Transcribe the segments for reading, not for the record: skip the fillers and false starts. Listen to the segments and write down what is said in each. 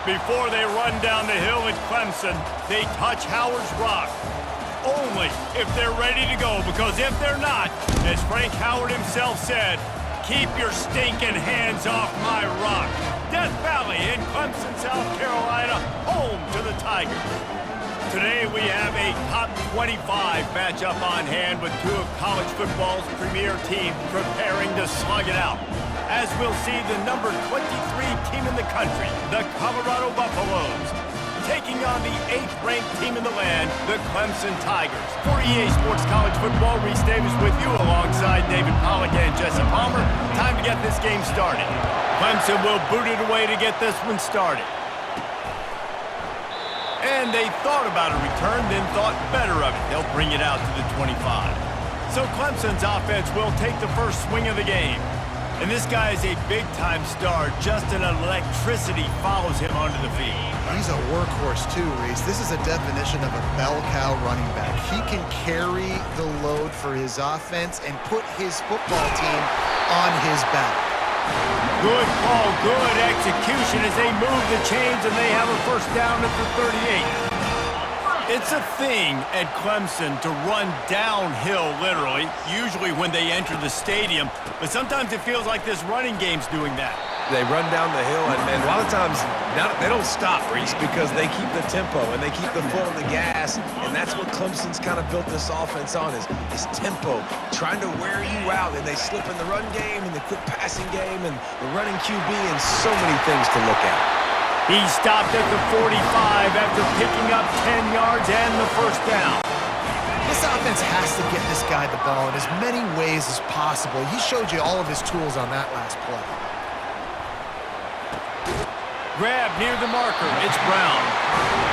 Before they run down the hill at Clemson, they touch Howard's rock. Only if they're ready to go, because if they're not, as Frank Howard himself said, keep your stinking hands off my rock. Death Valley in Clemson, South Carolina, home to the Tigers. Today we have a top 25 matchup on hand with two of college football's premier teams preparing to slug it out. As we'll see the number 23 team in the country, the Colorado Buffaloes, taking on the 8th-ranked team in the land, the Clemson Tigers. For EA Sports College Football, Reese Davis with you alongside David Pollack and Jesse Palmer. Time to get this game started. Clemson will boot it away to get this one started. And they thought about a return, then thought better of it. They'll bring it out to the 25. So Clemson's offense will take the first swing of the game. And this guy is a big-time star. Just an electricity follows him onto the field. He's a workhorse too, Reese. This is a definition of a bell cow running back. He can carry the load for his offense and put his football team on his back. Good call, good execution as they move the chains and they have a first down at the 38. It's a thing at Clemson to run downhill, literally, usually when they enter the stadium, but sometimes it feels like this running game's doing that. They run down the hill, and a lot of times they don't stop, Reese, because they keep the tempo and they keep the foot on the gas, and that's what Clemson's kind of built this offense on is tempo, trying to wear you out, and they slip in the run game and the quick passing game and the running QB and so many things to look at. He stopped at the 45 after picking up 10 yards and the first down. This offense has to get this guy the ball in as many ways as possible. He showed you all of his tools on that last play. Grab near the marker. It's Brown.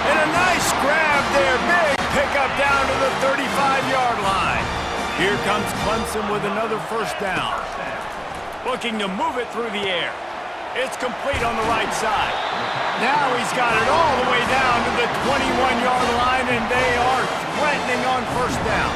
And a nice grab there. Big pickup down to the 35-yard line. Here comes Clemson with another first down. Looking to move it through the air. It's complete on the right side. Now he's got it all the way down to the 21-yard line, and they are threatening on first down.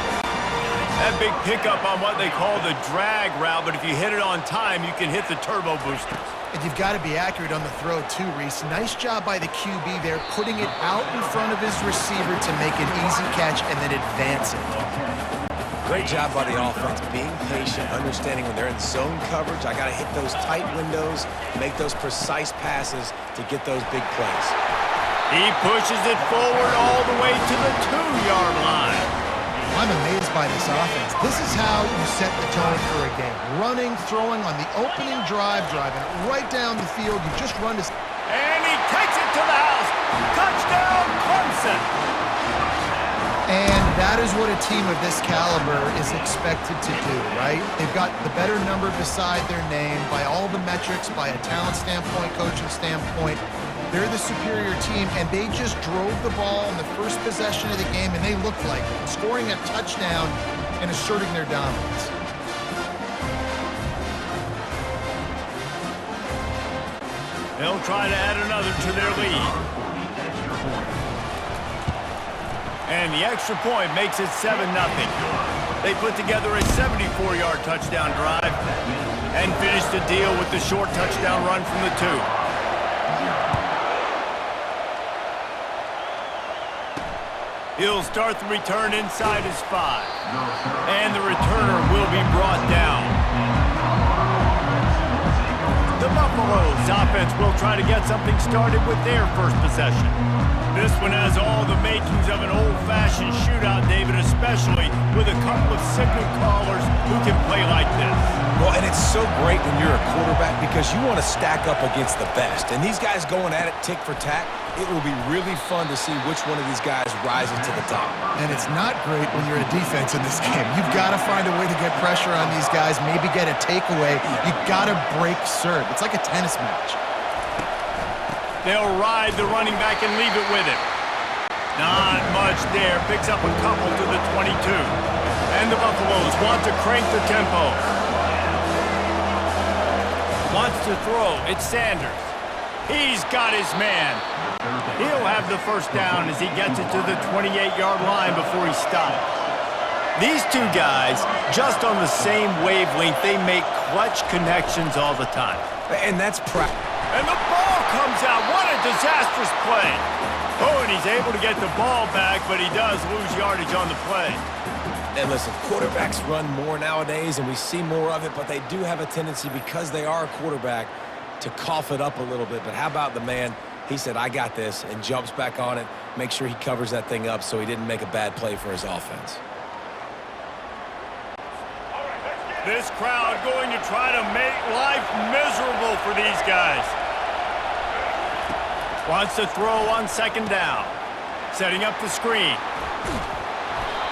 That big pickup on what they call the drag route, but if you hit it on time, you can hit the turbo boosters. And you've got to be accurate on the throw too, Reese. Nice job by the QB there, putting it out in front of his receiver to make an easy catch and then advance it. Great job by the offense, being patient, understanding when they're in zone coverage, I got to hit those tight windows, make those precise passes to get those big plays. He pushes it forward all the way to the 2-yard line. I'm amazed by this offense. This is how you set the tone for a game. Running, throwing on the opening drive, driving it right down the field. You just run to... And he takes it to the house. Touchdown, Clemson. And that is what a team of this caliber is expected to do, right? They've got the better number beside their name by all the metrics, by a talent standpoint, coaching standpoint. They're the superior team, and they just drove the ball in the first possession of the game, and they looked like it, scoring a touchdown and asserting their dominance. They'll try to add another to their lead. And the extra point makes it 7-0. They put together a 74-yard touchdown drive and finished the deal with the short touchdown run from the 2. He'll start the return inside his 5. And the returner will be brought down. The Buffaloes offense will try to get something started with their first possession. This one has all the makings of an old-fashioned shootout, David, especially with a couple of signal callers who can play like this. Well, and it's so great when you're a quarterback because you want to stack up against the best. And these guys going at it tick for tack, it will be really fun to see which one of these guys rises to the top. And it's not great when you're a defense in this game. You've got to find a way to get pressure on these guys, maybe get a takeaway. You've got to break serve. It's like a tennis match. They'll ride the running back and leave it with him. Not much there. Picks up a couple to the 22. And the Buffaloes want to crank the tempo. Wants to throw. It's Sanders. He's got his man. He'll have the first down as he gets it to the 28-yard line before he stops. These two guys, just on the same wavelength, they make clutch connections all the time. And that's practice. And the ball comes out. What a disastrous play. Oh, and he's able to get the ball back, but he does lose yardage on the play. And listen, quarterbacks run more nowadays, and we see more of it, but they do have a tendency, because they are a quarterback, to cough it up a little bit. But how about the man? He said, I got this, and jumps back on it, make sure he covers that thing up so he didn't make a bad play for his offense. This crowd going to try to make life miserable for these guys. Wants to throw on second down. Setting up the screen.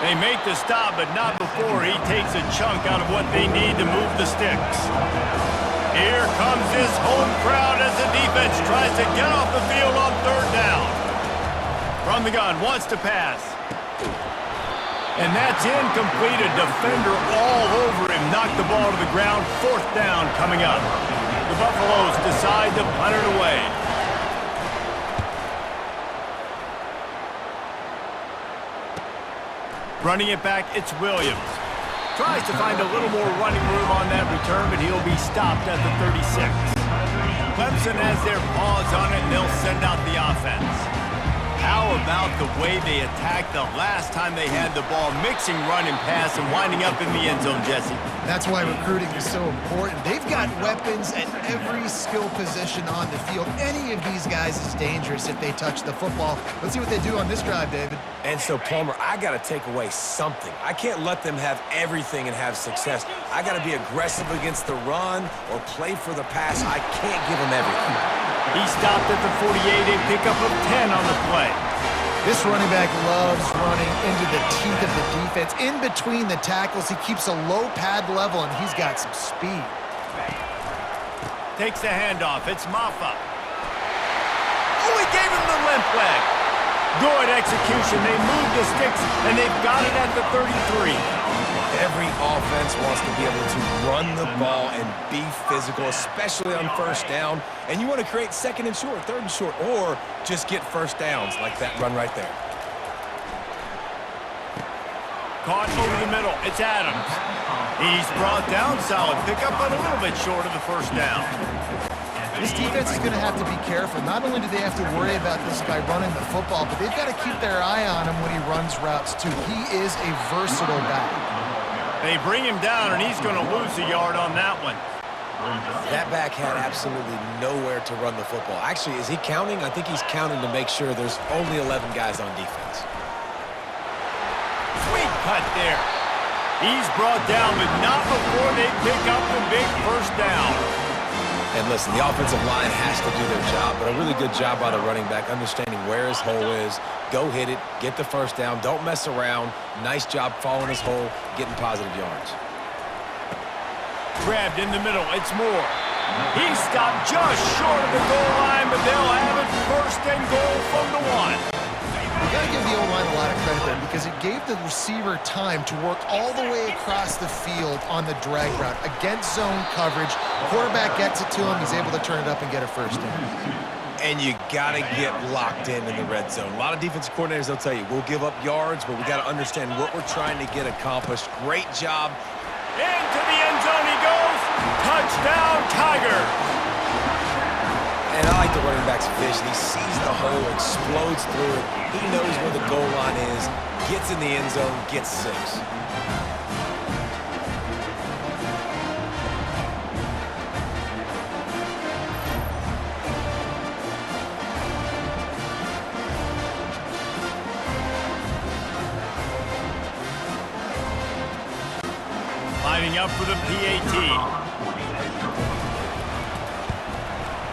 They make the stop, but not before he takes a chunk out of what they need to move the sticks. Here comes this home crowd as the defense tries to get off the field on third down. From the gun, wants to pass. And that's incomplete. A defender all over him. Knocked the ball to the ground. Fourth down coming up. The Buffaloes decide to punt it away. Running it back, it's Williams. Tries to find a little more running room on that return, but he'll be stopped at the 36. Clemson has their paws on it, and they'll send out the offense. How about the way they attacked the last time they had the ball, mixing run and pass and winding up in the end zone, Jesse? That's why recruiting is so important. They've got weapons at every skill position on the field. Any of these guys is dangerous if they touch the football. Let's see what they do on this drive, David. And so, Palmer, I got to take away something. I can't let them have everything and have success. I got to be aggressive against the run or play for the pass. I can't give them everything. He stopped at the 48, a pickup of 10 on the play. This running back loves running into the teeth of the defense. In between the tackles, he keeps a low pad level, and he's got some speed. Takes the handoff. It's Maffa. Oh, he gave him the limp leg. Good execution. They move the sticks, and they've got it at the 33. Every offense wants to be able to run the ball and be physical, especially on first down. And you want to create second and short, third and short, or just get first downs like that run right there. Caught over the middle. It's Adams. He's brought down. Solid pickup, but a little bit short of the first down. This defense is going to have to be careful. Not only do they have to worry about this guy running the football, but they've got to keep their eye on him when he runs routes, too. He is a versatile back. They bring him down, and he's going to lose a yard on that one. That back had absolutely nowhere to run the football. Actually, is he counting? I think he's counting to make sure there's only 11 guys on defense. Sweet cut there. He's brought down, but not before they pick up the big first down. And listen, the offensive line has to do their job, but a really good job by the running back, understanding where his hole is. Go hit it, get the first down, don't mess around. Nice job following his hole, getting positive yards. Grabbed in the middle, it's Moore. He stopped just short of the goal line, but they'll have it first and goal from the 1. You got to give the O-line a lot of credit there because it gave the receiver time to work all the way across the field on the drag route against zone coverage. Quarterback gets it to him. He's able to turn it up and get a first down. And you got to get locked in the red zone. A lot of defensive coordinators, they'll tell you, we'll give up yards, but we got to understand what we're trying to get accomplished. Great job. Into the end zone he goes. Touchdown, Tigers. And I like the running back's vision. He sees the hole, explodes through it. He knows where the goal line is, gets in the end zone, gets 6. Lining up for the PAT.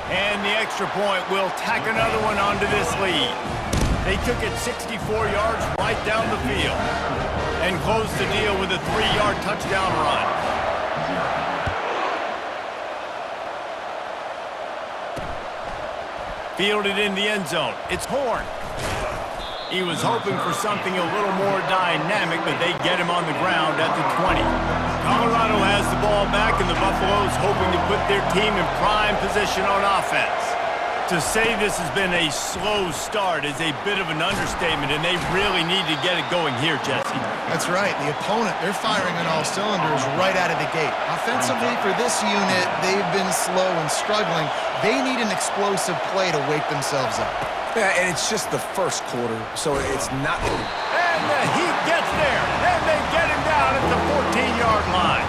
And the extra point will tack another one onto this lead. They took it 64 yards right down the field and closed the deal with a 3-yard touchdown run. Fielded in the end zone. It's Horn. He was hoping for something a little more dynamic, but they get him on the ground at the 20. Colorado has the ball back, and the Buffaloes hoping to put their team in prime position on offense. To say this has been a slow start is a bit of an understatement, and they really need to get it going here, Jesse. That's right. The opponent, they're firing on all cylinders right out of the gate. Offensively, for this unit, they've been slow and struggling. They need an explosive play to wake themselves up. Yeah, and it's just the first quarter, so it's not... And the Heat gets there, and they get him down at the 14-yard line.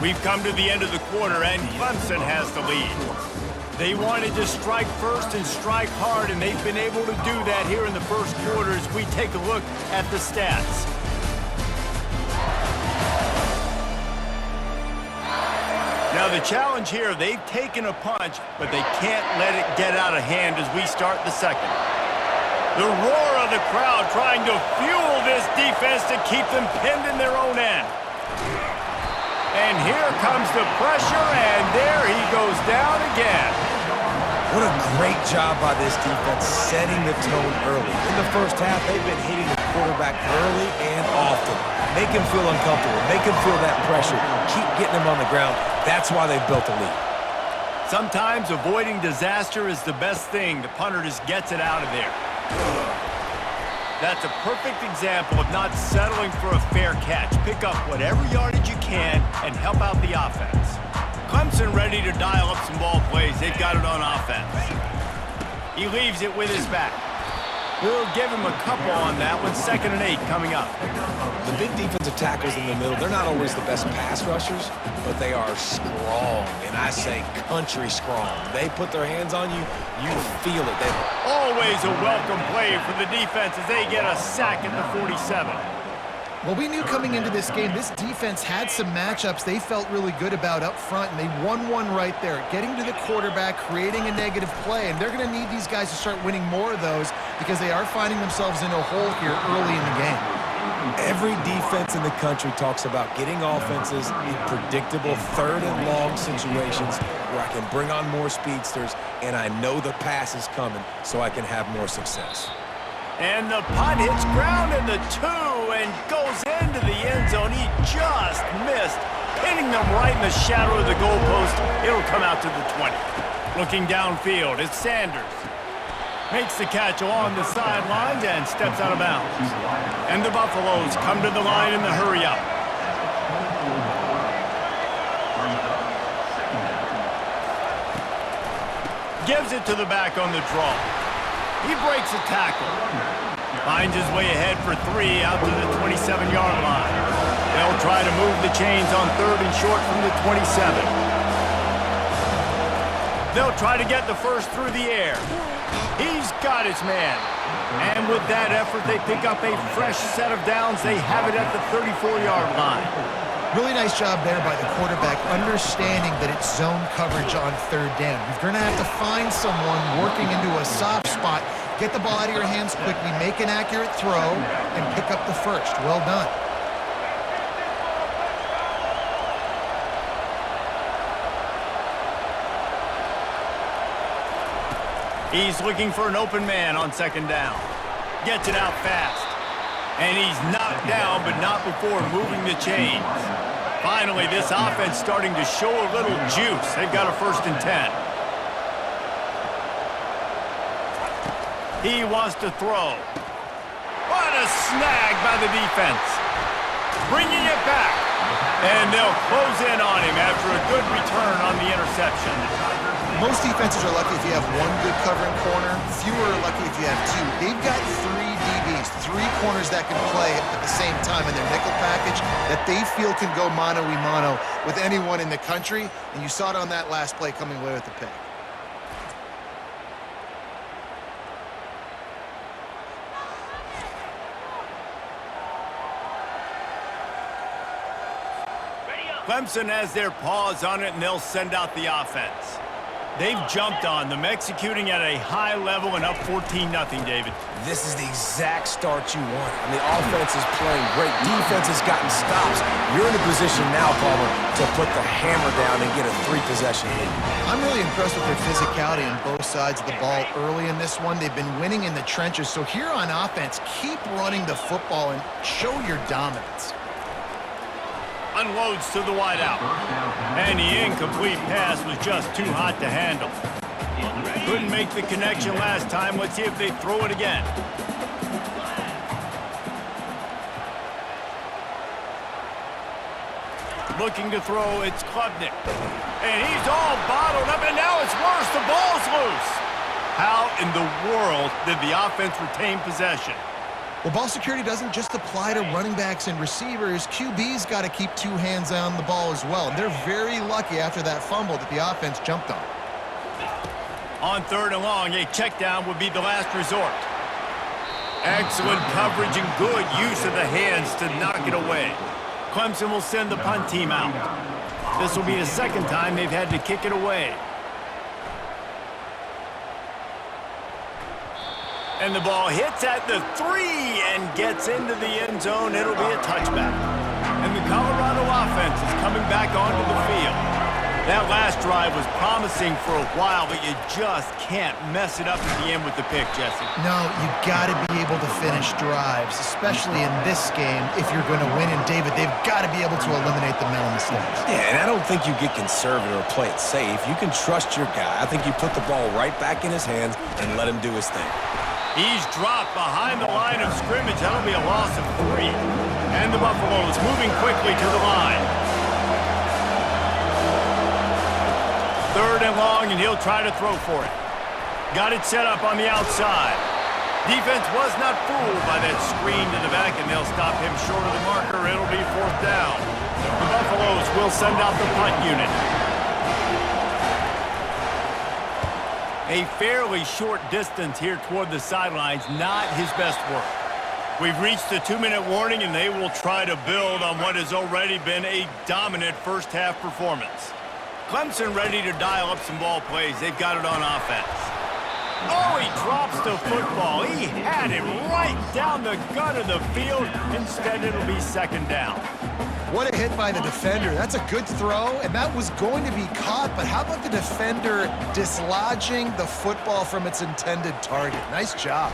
We've come to the end of the quarter, and Clemson has the lead. They wanted to strike first and strike hard, and they've been able to do that here in the first quarter as we take a look at the stats. Now the challenge here, they've taken a punch, but they can't let it get out of hand as we start the second. The roar of the crowd trying to fuel this defense to keep them pinned in their own end. And here comes the pressure, and there he goes down again. What a great job by this defense setting the tone early. In the first half, they've been hitting the quarterback early and often. Make him feel uncomfortable. Make him feel that pressure. Keep getting him on the ground. That's why they've built a lead. Sometimes avoiding disaster is the best thing. The punter just gets it out of there. That's a perfect example of not settling for a fair catch. Pick up whatever yardage you can and help out the offense. Clemson ready to dial up some ball plays. They've got it on offense. He leaves it with his back. We'll give him a couple on that one. 2nd and 8 coming up. The big defensive tackles in the middle, they're not always the best pass rushers, but they are strong, and I say country strong. They put their hands on you, you feel it. Always a welcome play for the defense as they get a sack at the 47. Well, we knew coming into this game, this defense had some matchups they felt really good about up front, and they won one right there, getting to the quarterback, creating a negative play, and they're going to need these guys to start winning more of those because they are finding themselves in a hole here early in the game. Every defense in the country talks about getting offenses in predictable 3rd and long situations where I can bring on more speedsters and I know the pass is coming so I can have more success. And the punt hits ground in the 2 and goes into the end zone. He just missed, pinning them right in the shadow of the goalpost. It'll come out to the 20. Looking downfield, it's Sanders. Makes the catch along the sidelines and steps out of bounds. And the Buffaloes come to the line in the hurry-up. Gives it to the back on the draw. He breaks a tackle. Finds his way ahead for 3 out to the 27-yard line. They'll try to move the chains on 3rd and short from the 27. They'll try to get the first through the air. He's got his man. And with that effort, they pick up a fresh set of downs. They have it at the 34-yard line. Really nice job there by the quarterback, understanding that it's zone coverage on 3rd down. You're going to have to find someone working into a soft spot, get the ball out of your hands quickly, make an accurate throw, and pick up the first. Well done. He's looking for an open man on 2nd down. Gets it out fast. And he's knocked down, but not before moving the chains. Finally, this offense starting to show a little juice. They've got a 1st and 10. He wants to throw. What a snag by the defense. Bringing it back. And they'll close in on him after a good return on the interception. Most defenses are lucky if you have one good covering corner. Fewer are lucky if you have 2. They've got 3 DBs, 3 corners that can play at the same time in their nickel package that they feel can go mano-a-mano with anyone in the country. And you saw it on that last play coming away with the pick. Clemson has their paws on it, and they'll send out the offense. They've jumped on them, executing at a high level and up 14-0, David. This is the exact start you want. And the offense is playing great. Defense has gotten stops. You're in a position now, Palmer, to put the hammer down and get a 3-possession lead. I'm really impressed with their physicality on both sides of the ball early in this one. They've been winning in the trenches. So here on offense, keep running the football and show your dominance. Unloads to the wideout. And the incomplete pass was just too hot to handle. Couldn't make the connection last time. Let's see if they throw it again. Looking to throw, it's Klubnik. And he's all bottled up, and now it's worse. The ball's loose. How in the world did the offense retain possession? Well, ball security doesn't just apply to running backs and receivers. QB's got to keep two hands on the ball as well. And they're very lucky after that fumble that the offense jumped on. On 3rd and long, a check down would be the last resort. Excellent coverage and good use of the hands to knock it away. Clemson will send the punt team out. This will be the second time they've had to kick it away. And the ball hits at the 3 and gets into the end zone. It'll be a touchback. And the Colorado offense is coming back onto the field. That last drive was promising for a while, but you just can't mess it up at the end with the pick, Jesse. No, you got to be able to finish drives, especially in this game if you're going to win. And, David, they've got to be able to eliminate the mental mistakes. Yeah, and I don't think you get conservative or play it safe. You can trust your guy. I think you put the ball right back in his hands and let him do his thing. He's dropped behind the line of scrimmage. That'll be a loss of 3. And the Buffaloes moving quickly to the line. 3rd and long, and he'll try to throw for it. Got it set up on the outside. Defense was not fooled by that screen to the back, and they'll stop him short of the marker. It'll be 4th down. The Buffaloes will send out the punt unit. A fairly short distance here toward the sidelines, not his best work. We've reached the 2-minute warning, and they will try to build on what has already been a dominant first-half performance. Clemson ready to dial up some ball plays. They've got it on offense. Oh, he drops the football. He had it right down the gut of the field. Instead, it'll be 2nd down. What a hit by the defender. That's a good throw, and that was going to be caught. But how about the defender dislodging the football from its intended target? Nice job.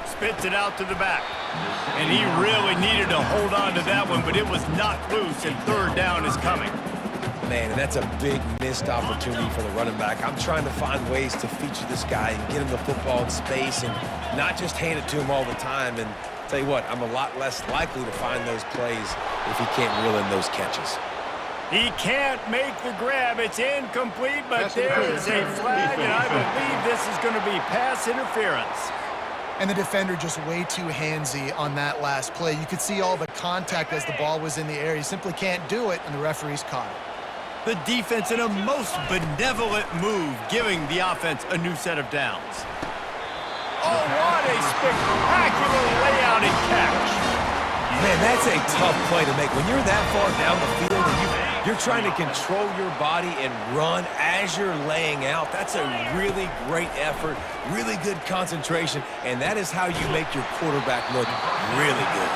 Spits it out to the back. And he really needed to hold on to that one, but it was not loose, and 3rd down is coming. Man, and that's a big missed opportunity for the running back. I'm trying to find ways to feature this guy and get him the football in space and not just hand it to him all the time. And tell you what, I'm a lot less likely to find those plays if he can't reel in those catches. He can't make the grab. It's incomplete, but there is a flag, and I believe this is going to be pass interference. And the defender just way too handsy on that last play. You could see all the contact as the ball was in the air. He simply can't do it, and the referee's caught it. The defense in a most benevolent move, giving the offense a new set of downs. Oh, what a spectacular layout and catch. Man, that's a tough play to make. When you're that far down the field and you're trying to control your body and run as you're laying out, that's a really great effort, really good concentration, and that is how you make your quarterback look really good.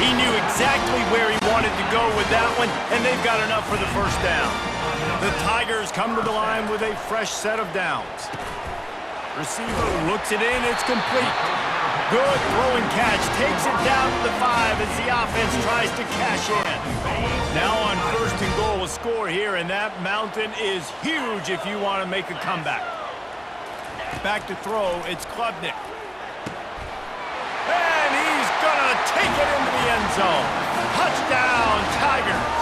He knew exactly where he wanted to go with that one, and they've got enough for the 1st down. The Tigers come to the line with a fresh set of downs. Receiver looks it in, it's complete. Good throwing catch, takes it down to the 5 as the offense tries to cash in. Now on 1st and goal, a score here, and that mountain is huge if you want to make a comeback. Back to throw, it's Klubnik. And he's gonna take it into the end zone. Touchdown, Tigers.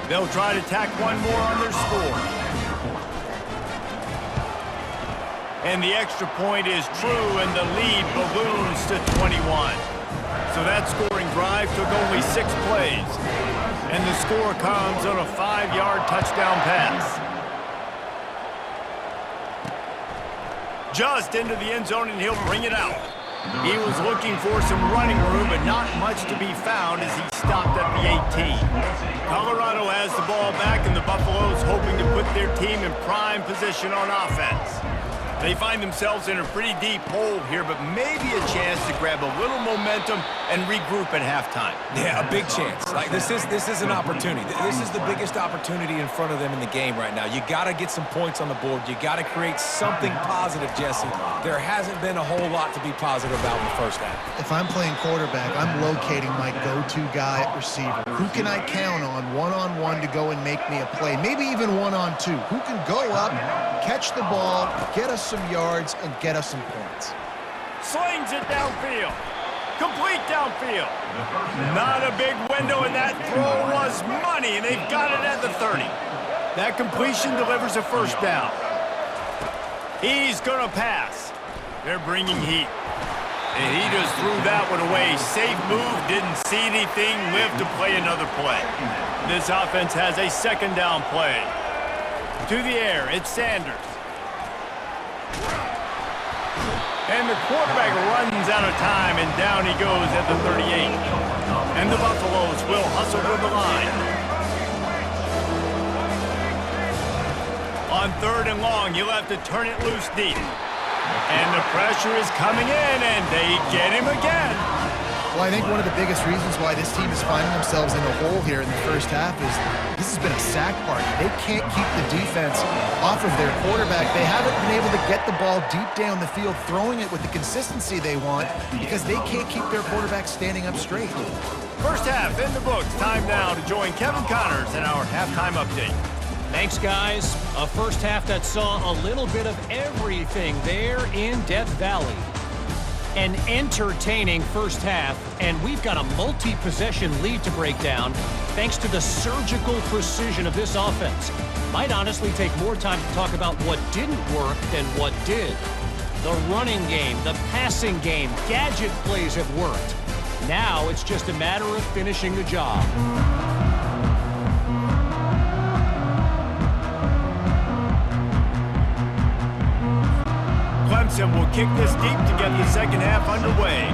They'll try to tack one more on their score. and the extra point is true, and the lead balloons to 21. So that scoring drive took only 6 plays, and the score comes on a 5-yard touchdown pass. Just into the end zone, and he'll bring it out. He was looking for some running room, but not much to be found as he stopped at the 18. Colorado has the ball back, and the Buffaloes hoping to put their team in prime position on offense. They find themselves in a pretty deep hole here, but maybe a chance to grab a little momentum and regroup at halftime. Yeah, a big chance. Like this is an opportunity. This is the biggest opportunity in front of them in the game right now. You got to get some points on the board. You got to create something positive, Jesse. There hasn't been a whole lot to be positive about in the first half. If I'm playing quarterback, I'm locating my go-to guy at receiver. Who can I count on one-on-one to go and make me a play? Maybe even one-on-two. Who can go up, catch the ball, get us some yards, and get us some points? Slings it downfield. Complete downfield. Not a big window, and that throw was money, and they've got it at the 30. That completion delivers a first down. He's going to pass. They're bringing heat. And he just threw that one away. Safe move, didn't see anything, lived to play another play. This offense has a second down play. To the air, it's Sanders. And the quarterback runs out of time, and down he goes at the 38. And the Buffaloes will hustle to the line. On 3rd and long, you'll have to turn it loose deep. And the pressure is coming in, and they get him again. Well, I think one of the biggest reasons why this team is finding themselves in a hole here in the first half is this has been a sack party. They can't keep the defense off of their quarterback. They haven't been able to get the ball deep down the field, throwing it with the consistency they want because they can't keep their quarterback standing up straight. First half in the books. Time now to join Kevin Connors in our halftime update. Thanks, guys. A first half that saw a little bit of everything there in Death Valley. An entertaining first half, and we've got a multi-possession lead to break down thanks to the surgical precision of this offense. Might honestly take more time to talk about what didn't work than what did. The running game, the passing game, gadget plays have worked. Now it's just a matter of finishing the job. Clemson will kick this deep to get the second half underway.